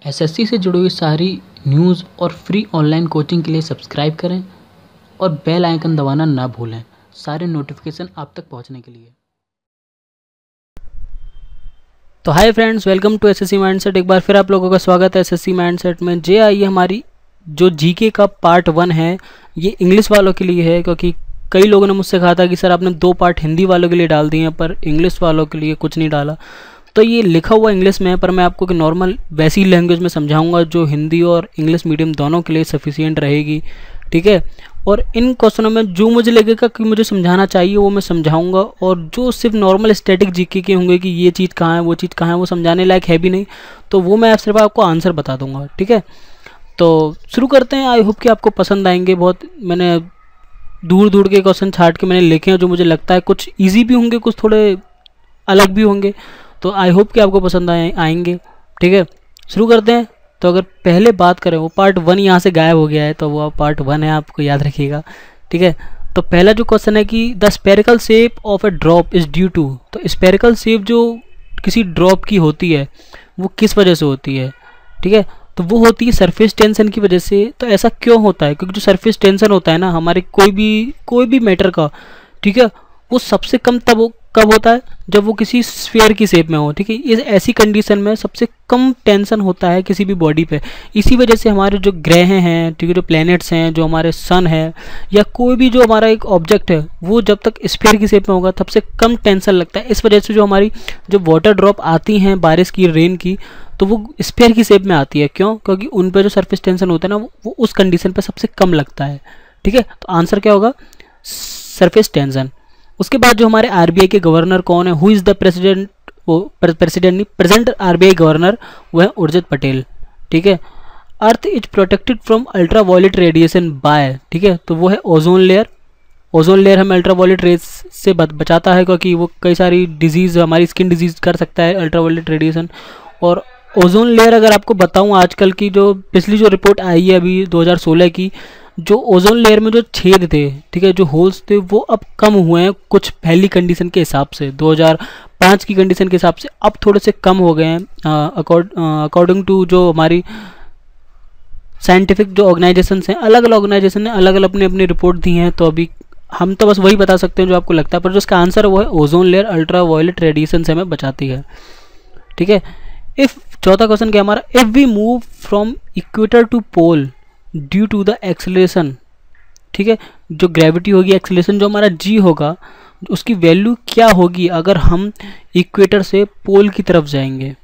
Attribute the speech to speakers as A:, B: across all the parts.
A: SSC से जुड़ी हुई सारी न्यूज़ और फ्री ऑनलाइन कोचिंग के लिए सब्सक्राइब करें और बेल आइकन दबाना ना भूलें सारे नोटिफिकेशन आप तक पहुंचने के लिए। तो hi friends, welcome to SSC mindset. एक बार फिर आप लोगों का स्वागत है एसएससी माइंडसेट में। जे आई हमारी जो जीके का पार्ट 1 है, ये इंग्लिश वालों के लिए है, क्योंकि कई लोगों ने मुझसे कहा था कि सर आपने 2 पार्ट हिंदी वालों के लिए डाल दिए हैं पर इंग्लिश वालों के लिए कुछ नहीं डाला। तो ये लिखा हुआ इंग्लिश में है, पर मैं आपको कि नॉर्मल वैसी लैंग्वेज में समझाऊंगा जो हिंदी और इंग्लिश मीडियम दोनों के लिए सफिशिएंट रहेगी, ठीक है। और इन क्वेश्चनों में जो मुझे लगेगा कि मुझे समझाना चाहिए वो मैं समझाऊंगा, और जो सिर्फ नॉर्मल स्टैटिक जीके के होंगे कि ये चीज़ कहाँ है वो चीज़ कहाँ है, वो समझाने लायक है भी नहीं, तो वो मैं सिर्फ आपको आंसर बता दूंगा, ठीक है। तो शुरू करते हैं। आई होप कि आपको पसंद आएंगे। बहुत मैंने दूर दूर के क्वेश्चन छाट के मैंने लिखे हैं, जो मुझे लगता है कुछ ईजी भी होंगे, कुछ थोड़े अलग भी होंगे, तो आई होप कि आपको पसंद आएंगे, ठीक है। शुरू करते हैं। तो अगर पहले बात करें, वो पार्ट 1 यहाँ से गायब हो गया है, तो वो पार्ट 1 है, आपको याद रखिएगा, ठीक है। तो पहला जो क्वेश्चन है कि the spherical shape of a drop is due to, तो स्पेरिकल शेप जो किसी ड्रॉप की होती है वो किस वजह से होती है, ठीक है। तो वो होती है सरफेस टेंशन की वजह से। तो ऐसा क्यों होता है? क्योंकि जो सरफेस टेंशन होता है ना हमारे कोई भी मैटर का, ठीक है, वो सबसे कम कब होता है? जब वो किसी स्फीयर की शेप में हो, ठीक है। इस ऐसी कंडीशन में सबसे कम टेंशन होता है किसी भी बॉडी पे। इसी वजह से हमारे जो ग्रह हैं, ठीक है, जो प्लैनेट्स हैं, जो हमारे सन है, या कोई भी जो हमारा एक ऑब्जेक्ट है, वो जब तक स्फीयर की शेप में होगा सबसे कम टेंशन लगता है। इस वजह से जो हमारी जो वाटर ड्रॉप आती हैं बारिश की, रेन की, तो वो स्फीयर की शेप में आती है। क्यों? क्योंकि उन पर जो सरफेस टेंशन होता है ना, वो उस कंडीशन पर सबसे कम लगता है, ठीक है। तो आंसर क्या होगा? Surface tension. उसके बाद जो हमारे आरबीआई के गवर्नर कौन है? Who is the president? वो प्रेसिडेंट नहीं, प्रेजेंट आरबीआई गवर्नर वो है उर्जित पटेल, ठीक है। Earth is protected from ultra violet radiation by, ठीक है, तो वो है ओजोन लेयर। ओजोन लेयर हमें अल्ट्रा वायलेट रेज से बचाता है, क्योंकि वो कई सारी डिजीज़, हमारी स्किन डिजीज़ कर सकता है अल्ट्रा वायलेट रेडिएशन। और ओजोन लेयर अगर आपको बताऊं, आजकल की जो पिछली जो रिपोर्ट आई है अभी 2016 की, जो ओजोन लेयर में जो छेद थे, ठीक है, जो होल्स थे, वो अब कम हुए हैं कुछ पहली कंडीशन के हिसाब से। 2005 की कंडीशन के हिसाब से अब थोड़े से कम हो गए हैं, अकॉर्डिंग टू जो हमारी साइंटिफिक जो ऑर्गेनाइजेशन हैं, अलग अलग ऑर्गेनाइजेशन ने अलग अलग अपनी अपनी रिपोर्ट दी हैं। तो अभी हम तो बस वही बता सकते हैं जो आपको लगता है, पर जो इसका आंसर है वो है ozone layer ultra violet radiation से हमें बचाती है, ठीक है। इफ चौथा क्वेश्चन क्या हमारा? If we move from equator to pole due to the acceleration, ठीक है, जो ग्रेविटी होगी, एक्सेलरेशन जो हमारा जी होगा, उसकी वैल्यू क्या होगी अगर हम इक्वेटर से पोल की तरफ जाएंगे,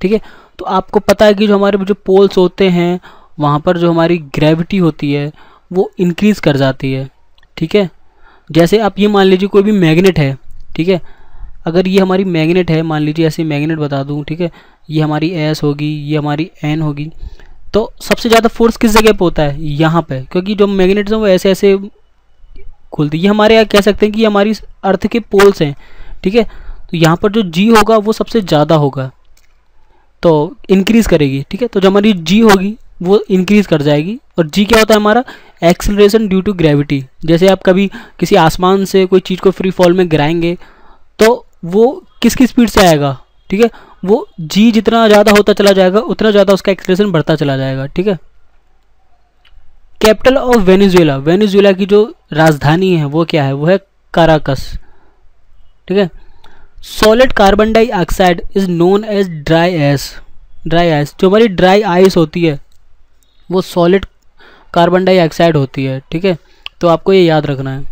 A: ठीक है। तो आपको पता है कि जो हमारे जो पोल्स होते हैं वहाँ पर जो हमारी ग्रेविटी होती है वो इंक्रीज़ कर जाती है, ठीक है। जैसे आप ये मान लीजिए कोई भी मैग्नेट है, ठीक है, अगर ये हमारी मैग्नेट है, मान लीजिए ऐसे मैग्नेट बता दूँ, ठीक है, ये हमारी एस होगी, ये हमारी एन होगी, तो सबसे ज़्यादा फोर्स किस जगह पे होता है? यहाँ पे, क्योंकि जो मैग्नेट्स हैं वो ऐसे ऐसे खुलती है। ये हमारे यहाँ कह सकते हैं कि ये हमारी अर्थ के पोल्स हैं, ठीक है। तो यहाँ पर जो जी होगा वो सबसे ज़्यादा होगा, तो इंक्रीज़ करेगी, ठीक है। तो जो हमारी जी होगी वो इंक्रीज़ कर जाएगी। और जी क्या होता है हमारा? Acceleration due to gravity. जैसे आप कभी किसी आसमान से कोई चीज़ को फ्री फॉल में गिराएंगे तो वो किसकी स्पीड से आएगा, ठीक है, वो जी जितना ज़्यादा होता चला जाएगा उतना ज़्यादा उसका एक्सेलरेशन बढ़ता चला जाएगा, ठीक है। कैपिटल ऑफ वेनेजुएला, वेनेजुएला की जो राजधानी है वो क्या है? वो है काराकस, ठीक है। Solid carbon dioxide is known as dry ice. Dry ice, जो हमारी ड्राई आइस होती है वो सॉलिड कार्बन डाइऑक्साइड होती है, ठीक है। तो आपको ये याद रखना है।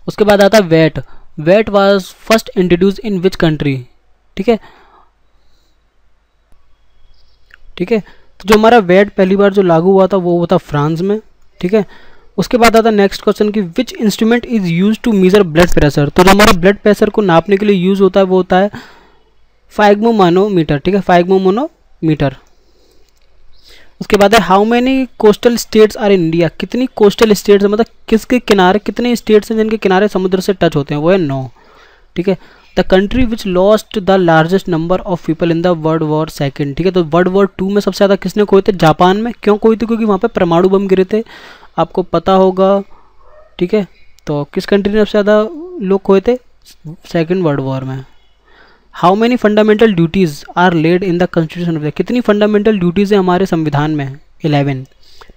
A: उसके बाद आता है VAT. VAT was first introduce in which country, ठीक है, ठीक है। तो जो हमारा वेट पहली बार जो लागू हुआ था वो था फ्रांस में, ठीक है। उसके बाद आता है नेक्स्ट क्वेश्चन कि which instrument is use to measure blood pressure. तो जो हमारा ब्लड प्रेशर को नापने के लिए यूज होता है वो होता है फाइग्मोमानोमीटर, ठीक है, फाइग्मोमानोमीटर। उसके बाद है how many coastal states are in India. कितनी कोस्टल स्टेट्स, मतलब किसके किनारे, कितने स्टेट्स हैं जिनके किनारे समुद्र से टच होते हैं? वो है 9, ठीक है। The country which lost the largest number of people in the world war second, ठीक है। तो वर्ल्ड वॉर 2 में सबसे ज़्यादा किसने खोए थे? जापान में। क्यों खोए थे? क्योंकि वहाँ पे परमाणु बम गिरे थे, आपको पता होगा, ठीक है। तो किस कंट्री ने सबसे ज़्यादा लोग खोए थे सेकेंड वर्ल्ड वॉर में? How many fundamental duties are laid in the constitution of India, कितनी फंडामेंटल ड्यूटीज़ हैं हमारे संविधान में, 11,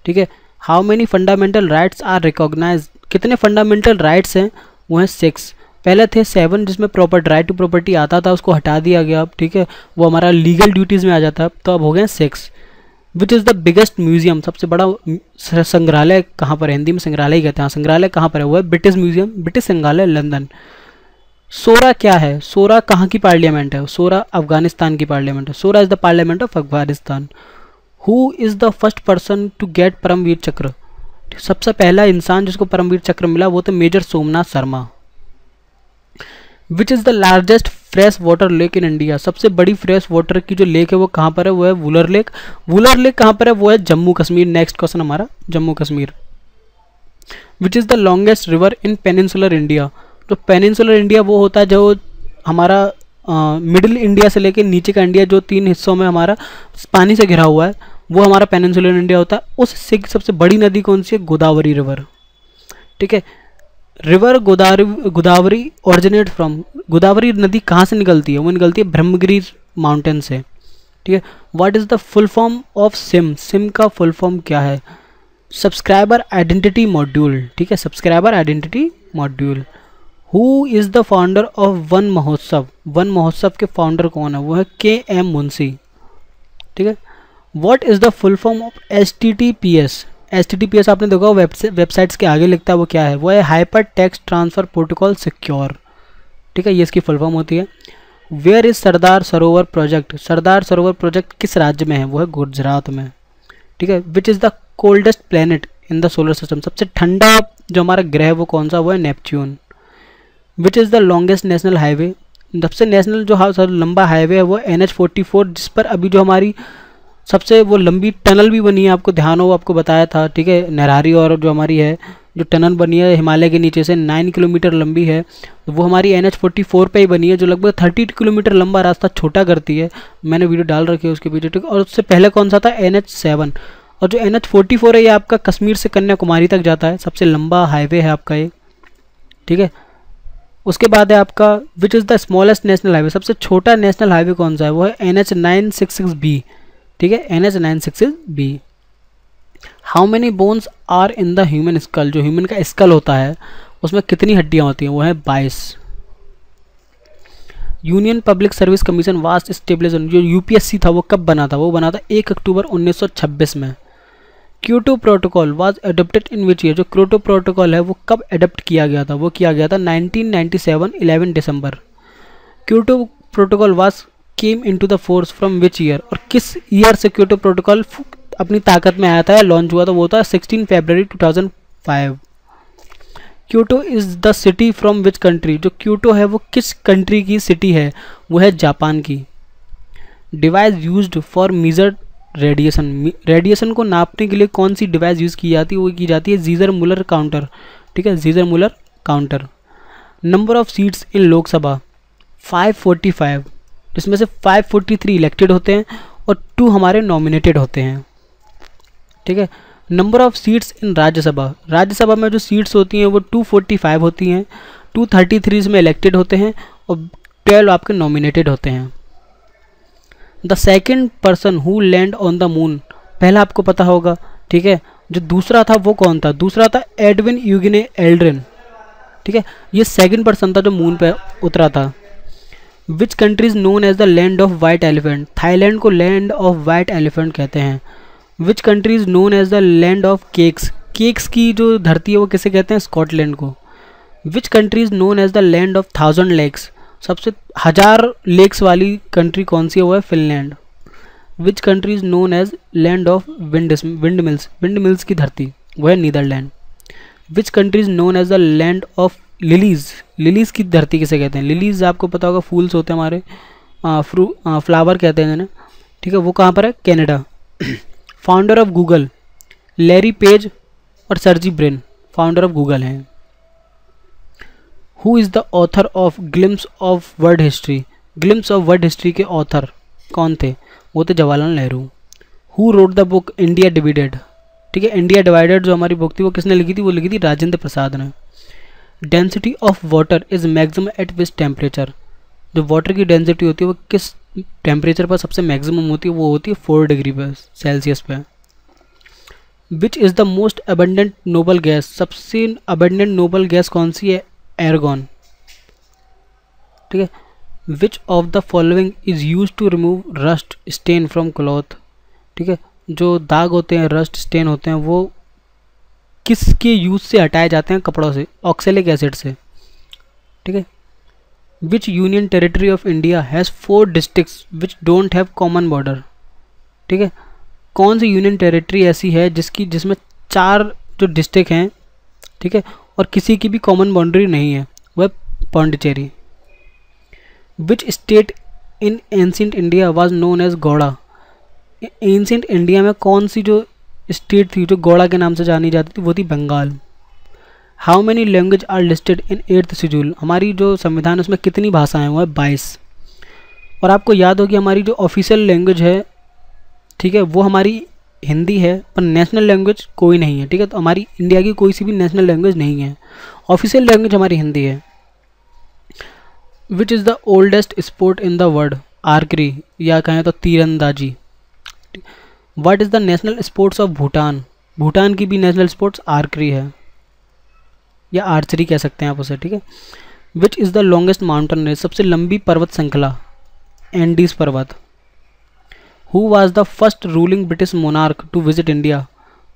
A: ठीक है। How many fundamental rights are recognise, कितने फंडामेंटल राइट्स हैं, वो हैं 6। पहले थे 7 जिसमें प्रॉपर्टी, राइट टू प्रॉपर्टी आता था, उसको हटा दिया गया अब, ठीक है, वो हमारा लीगल ड्यूटीज़ में आ जाता है, तो अब हो गए 6। विच इज़ द बिगेस्ट म्यूजियम, सबसे बड़ा संग्रहालय कहाँ पर है, हिंदी में संग्रहालय ही कहते हैं, संग्रहालय कहाँ पर है, वो है ब्रिटिश म्यूजियम, ब्रिटिश संग्रहालय लंदन। सोरा क्या है, सोरा कहाँ की पार्लियामेंट है, सोरा अफगानिस्तान की पार्लियामेंट है, Shura is the parliament of Afghanistan. Who is the first person to get Paramvir Chakra, सबसे पहला इंसान जिसको परमवीर चक्र मिला वो थे major Somnath Sharma. Which is the largest fresh water lake in India, सबसे बड़ी फ्रेश वाटर की जो लेक है वो कहाँ पर है, वो है वुलर लेक। वुलर लेक कहाँ पर है, वो है जम्मू कश्मीर। नेक्स्ट क्वेश्चन हमारा जम्मू कश्मीर। विच is the longest river in peninsular India, जो पेनिनसुलर इंडिया वो होता है जो हमारा मिडिल इंडिया से लेके नीचे का इंडिया जो 3 हिस्सों में हमारा पानी से घिरा हुआ है, वो हमारा पेनिनसुलर इंडिया होता है। उस हिस्से की सबसे बड़ी नदी कौन सी है, गोदावरी रिवर, ठीक है। River Godavari originate from, Godavari नदी कहाँ से निकलती है, वो निकलती है ब्रह्मगिरी माउंटेन से, ठीक है। What is the full form of SIM, SIM का फुल फॉर्म क्या है, सब्सक्राइबर आइडेंटिटी मॉड्यूल, ठीक है, subscriber identity module. Who is the founder of one महोत्सव, वन महोत्सव के फाउंडर कौन है, वो है KM मुंशी, ठीक है। What is the full form of HTTPS, HTTPS आपने देखा वेबसाइट्स के आगे लिखता है, वो क्या है, वो है hyper text transfer protocol secure, ठीक है, ये इसकी फुल फॉर्म होती है। Where is Sardar Sarovar project, Sardar Sarovar project किस राज्य में है, वो है गुजरात में, ठीक है। Which is the coldest planet in the solar system, सबसे ठंडा जो हमारा ग्रह वो कौन सा, वो है Neptune. Which is the longest national highway, सबसे नेशनल जो लंबा हाईवे है वो NH44, जिस पर अभी जो हमारी सबसे वो लंबी टनल भी बनी है, आपको ध्यान हो आपको बताया था, ठीक है, नरहारी और जो हमारी है जो टनल बनी है हिमालय के नीचे से 9 किलोमीटर लंबी है, तो वो हमारी NH44 पे ही बनी है, जो लगभग 30 किलोमीटर लंबा रास्ता छोटा करती है। मैंने वीडियो डाल रखी है उसके पीछे, ठीक है। और उससे पहले कौन सा था, NH7, और जो NH44 है ये आपका कश्मीर से कन्याकुमारी तक जाता है, सबसे लंबा हाईवे है आपका ये, ठीक है। उसके बाद है आपका विच is the smallest national highway, सबसे छोटा नेशनल हाईवे कौन सा है, वो है NH966B, ठीक है, NH966B। How many bones are in the human skull, जो ह्यूमन का स्कल होता है उसमें कितनी हड्डियां होती हैं, वो है 22। Union public service commission vast establish, जो UPSC था वो कब बना था, वो बना था 1 अक्टूबर 1926 में। Kyoto protocol was adopted in which year, जो क्योटो प्रोटोकॉल है वो कब एडप्ट किया गया था, वो किया गया था 1997 11 दिसंबर। Kyoto protocol was came into the force from which year, और किस ईयर से क्योटो प्रोटोकॉल अपनी ताकत में आया था या लॉन्च हुआ था, वो था 16 फरवरी 2005। Kyoto is the city from which country, जो क्योटो है वो किस कंट्री की सिटी है, वो है जापान की। Device used for measured radiation, radiation को नापने के लिए कौन सी डिवाइस यूज़ की जाती है, वो की जाती है जीजर मुलर काउंटर, ठीक है, Geiger Muller counter. Number of seats in Lok Sabha 545, जिसमें से 543 इलेक्टेड होते हैं और 2 हमारे नॉमिनेटेड होते हैं, ठीक है। नंबर ऑफ सीट्स इन राज्यसभा, राज्यसभा में जो सीट्स होती हैं वो 245 होती हैं, 233 इसमें इलेक्टेड होते हैं और 12 आपके नॉमिनेटेड होते हैं। The second person who land on the moon, पहला आपको पता होगा, ठीक है, जो दूसरा था वो कौन था, दूसरा था एडविन यूगिने एल्ड्रिन, ठीक है, ये सेकेंड पर्सन था जो मून पे उतरा था। Which country is known as the land of white elephant, Thailand को लैंड ऑफ वाइट एलिफेंट कहते हैं। Which country is known as the land of cakes, cakes की जो धरती है वो किसे कहते हैं, स्कॉटलैंड को। Which country is known as the land of 1000 lakes, सबसे 1000 लेक्स वाली कंट्री कौन सी है, वो है Finland. Which country is known as land of wind mills, wind mills की धरती, वो है Netherland. Which country is known as the land of lilies, lilies की धरती किसे कहते हैं, लिलीज आपको पता होगा फूल्स होते हैं हमारे, फ्लावर कहते हैं जिन्हें, ठीक है, वो कहाँ पर है, Canada. Founder of Google Larry Page और Sergey Brin founder of Google हैं। Who is the author of Glimpses of World History, Glimpses of World History के ऑथर कौन थे, वो थे Jawaharlal Nehru. Who wrote the book India Divided, ठीक है, India divided जो हमारी बुक थी वो किसने लिखी थी, वो लिखी थी राजेंद्र प्रसाद ने। Density of water is maximum eight which temperature, जो वाटर की डेंसिटी होती है वो किस टेम्परेचर पर सबसे मैक्सिमम होती है, वो होती है 4 डिग्री पर सेल्सियस पे। Which is the most abundant noble gas, सबसे अबंडेंट नोबल गैस कौन सी है, एर्गॉन। ठीक है। Which of the following is use to remove rust stain from cloth. ठीक है, जो दाग होते हैं, रस्ट स्टेन होते हैं, वो किसके यूज से हटाए जाते हैं कपड़ों से, ऑक्सैलिक एसिड से। ठीक है। विच union territory of India has 4 districts which don't have common border. ठीक है, कौन सी यूनियन टेरिटरी ऐसी है जिसमें 4 जो डिस्ट्रिक्ट हैं, ठीक है, और किसी की भी कॉमन बाउंड्री नहीं है, वह Pondicherry. Which state in ancient India was known as Gauda. Ancient India में कौन सी जो स्टेट थी जो गौड़ा के नाम से जानी जाती थी, वो थी Bengal. How many language are listed in 8th schedule, हमारी जो संविधान है उसमें कितनी भाषाएं हैं, वो है 22। और आपको याद होगी हमारी जो ऑफिशियल लैंग्वेज है, ठीक है, वो हमारी हिंदी है, पर नेशनल लैंग्वेज कोई नहीं है। ठीक है, तो हमारी इंडिया की कोई सी भी नेशनल लैंग्वेज नहीं है, ऑफिशियल लैंग्वेज हमारी हिंदी है। Which is the oldest sport in the world, archery या कहें तो तीरंदाजी। What is the national sports of Bhutan, Bhutan की भी नेशनल स्पोर्ट्स आर्करी है या आर्चरी कह सकते हैं आप उसे। ठीक है। Which is the longest mountain range, सबसे लंबी पर्वत श्रृंखला, एंडीज पर्वत। Who was the first ruling British monarch to visit India,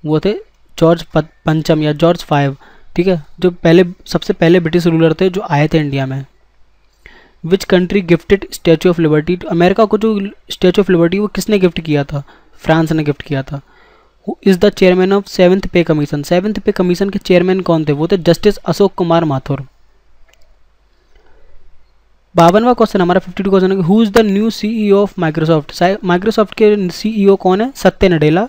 A: वो थे जॉर्ज पंचम या जॉर्ज 5। ठीक है, जो सबसे पहले ब्रिटिश रूलर थे जो आए थे इंडिया में। Which country gifted statue of liberty, America को जो स्टैचू ऑफ लिबर्टी वो किसने गिफ्ट किया था, फ्रांस ने गिफ्ट किया था। Who is the chairman of 7th पे कमीशन, 7th पे कमीशन के चेयरमैन कौन थे, वो थे जस्टिस अशोक कुमार माथुर। 52वां क्वेश्चन हमारा 52 क्वेश्चन है, who is the new CEO of Microsoft, Microsoft के CEO कौन है, सत्य नडेला।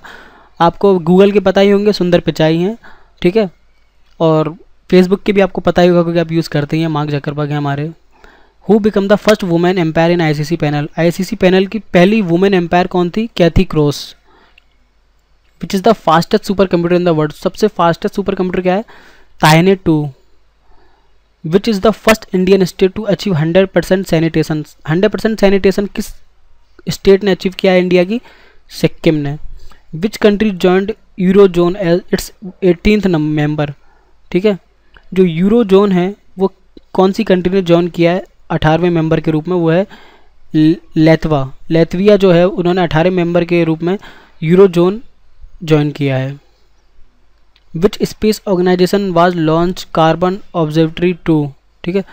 A: आपको गूगल के पता ही होंगे, सुंदर पिचाई हैं। ठीक है, और फेसबुक के भी आपको पता ही होगा क्योंकि आप यूज़ करते ही हैं, मार्क जकरबर्ग हैं हमारे। Who become the first women umpire in ICC panel, ICC panel की पहली वुमेन एम्पायर कौन थी, Kathy Cross. Which is the fastest super computer in the world, सबसे फास्टेस्ट सुपर कंप्यूटर क्या है, Tianhe 2। Which is the first Indian state to achieve 100% sanitation, 100% sanitation किस state ने achieve किया है इंडिया की, सिक्किम ने। Which country joined euro zone as its 18th member. ठीक है, जो यूरो जोन है वो कौन सी कंट्री ने ज्वाइन किया है 18वें मेंबर के रूप में, वो है लेत्विया जो है उन्होंने 18 मेंबर के रूप में यूरो जोन ज्वाइन किया है। Which space organisation was launch carbon observatory 2। ठीक है,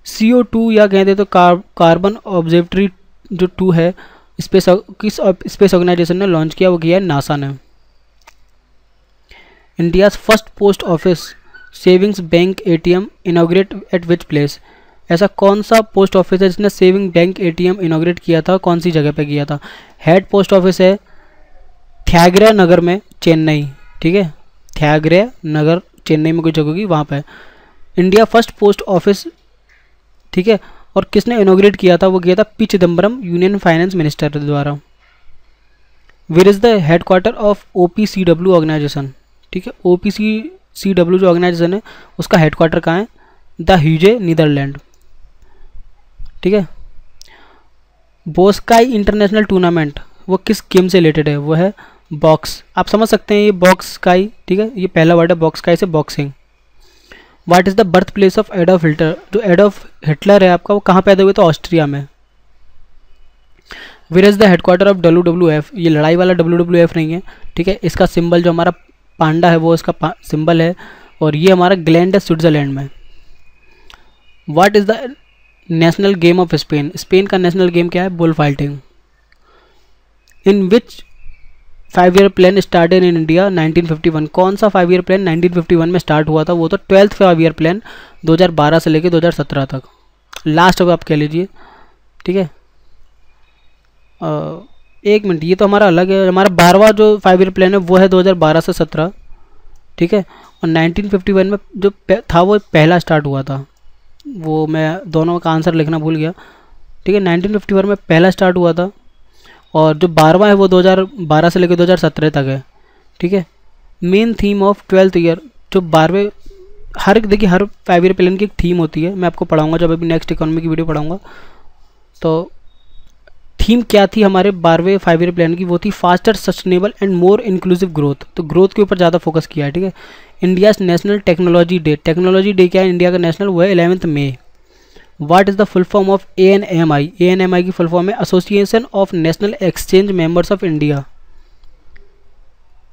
A: CO2 या कहते तो कार्बन ऑब्जर्वेटरी जो 2 है, किस स्पेस ऑर्गेनाइजेशन ने लॉन्च किया, वो किया है नासा ने। India's first post office savings bank ATM inaugurate eight which place, ऐसा कौन सा पोस्ट ऑफिस है जिसने सेविंग बैंक ATM इनॉग्रेट किया था, कौन सी जगह पे किया था। हेड पोस्ट ऑफिस है थ्यागरा नगर में, चेन्नई। ठीक है, थ्यागरा नगर चेन्नई में कोई जगह होगी वहाँ पे इंडिया फर्स्ट पोस्ट ऑफिस। ठीक है, और किसने इनॉग्रेट किया था, वो किया था P Chidambaram union finance minister द्वारा। Where is the headquarter of OPCW organization. ठीक है, OPCW जो ऑर्गेनाइजेशन है उसका हेडक्वार्टर कहाँ है, द ह्यूजे नीदरलैंड। ठीक है, बोस्काई इंटरनेशनल टूर्नामेंट वो किस गेम से रिलेटेड है, वो है बॉक्स। आप समझ सकते हैं ये बॉक्स काई। ठीक है, ये पहला वर्ड है बॉक्स काई से boxing. What is the birth place of Adolf Hitler, जो एडोल्फ हिटलर है आपका वो कहाँ पैदा हुए, तो ऑस्ट्रिया में। Where is the headquarter of WWF, ये लड़ाई वाला WWF नहीं है। ठीक है, इसका सिंबल जो हमारा पांडा है वो इसका सिंबल है, और ये हमारा ग्लैंड है स्विट्ज़रलैंड में। What is the national game of Spain, Spain का नेशनल गेम क्या है, bull fighting. In which 5-year plan started in India 1951, कौन सा 5-year प्लान 1951 में स्टार्ट हुआ था, वो तो 12th 5-year प्लान 2012 से लेकर 2017 तक, लास्ट अब आप कह लीजिए। ठीक है, एक मिनट, ये तो हमारा अलग है, हमारा 12वां जो 5-year प्लान है वो है 2012 से 17। ठीक है, और 1951 में जो था वो पहला स्टार्ट हुआ था, वो मैं दोनों का आंसर लिखना भूल गया। ठीक है, 1951 में पहला स्टार्ट हुआ था, और जो 12वां है वो 2012 से लेकर 2017 तक है। ठीक है, main theme of 12th year, जो 12वें देखिए हर 5-year प्लान की एक थीम होती है, मैं आपको पढ़ाऊंगा जब अभी नेक्स्ट इकोनॉमी की वीडियो पढ़ाऊंगा। तो थीम क्या थी हमारे 12वें 5 ईयर प्लान की, वो थी faster sustainable and more inclusive growth. तो ग्रोथ के ऊपर ज़्यादा फोकस किया है, ठीक है। India's national technology day, technology day क्या है इंडिया का नेशनल, वो है 11 मई। What is the full form of ANMI, ANMI की फुल फॉर्म है association of national exchange members of India.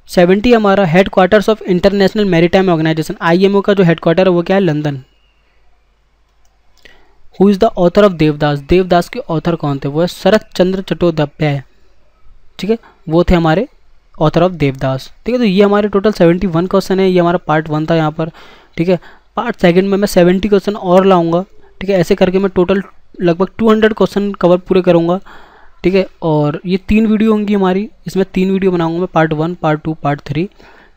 A: 70 हमारा headquarters of international maritime organization, IMO का जो हेड क्वार्टर है वो क्या है, London. Who is the author of Devdas, Devdas के ऑथर कौन थे, वो है शरत चंद्र चट्टोपाध्याय, ठीक है, वो थे हमारे ऑथर ऑफ देवदास, ठीक है। तो ये हमारे टोटल 71 क्वेश्चन है, ये हमारा पार्ट 1 था यहाँ पर, ठीक है। पार्ट 2 में मैं 70 क्वेश्चन और लाऊंगा, ठीक है। ऐसे करके मैं टोटल लगभग 200 क्वेश्चन कवर पूरे करूँगा, ठीक है। और ये 3 वीडियो होंगी हमारी, इसमें 3 वीडियो बनाऊंगा मैं, पार्ट 1, पार्ट 2, पार्ट 3,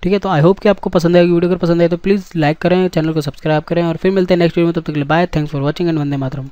A: ठीक है। तो आई होप कि आपको पसंद आएगी वीडियो, अगर पसंद आए तो प्लीज़ लाइक करें, चैनल को सब्सक्राइब करें, और फिर मिलते हैं नेक्स्ट वीडियो में। तब तक के लिए bye, thanks for watching and Vande Mataram.